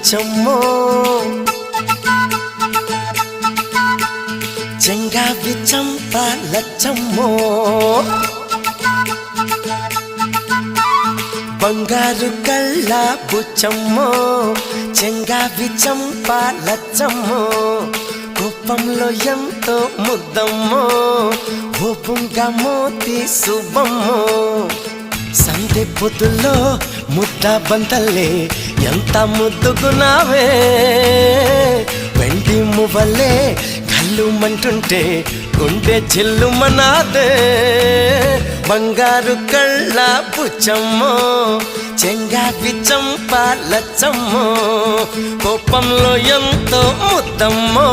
బుచ్చమ్మో చెంగావి చంప లచ్చమ్మో బంగారు కళ్ళ బుచ్చమ్మో చెంగావి చంప లచ్చమ్మో కోపంలో ఎంతో ముద్దమ్మో ఓపుంగా మోతి శుభమ్మో సందె పొద్దుల్లో ముద్ద బంతల్లే ఎంత ముద్దుకున్నావే వెండి మువ్వలే కళ్ళు మంటుంటే గుండె చెల్లుమనాదే బంగారు కళ్ళ బుచ్చమ్మో చెంగావి చంప లచ్చమ్మో కోపంలో ఎంతో ముద్దమ్మో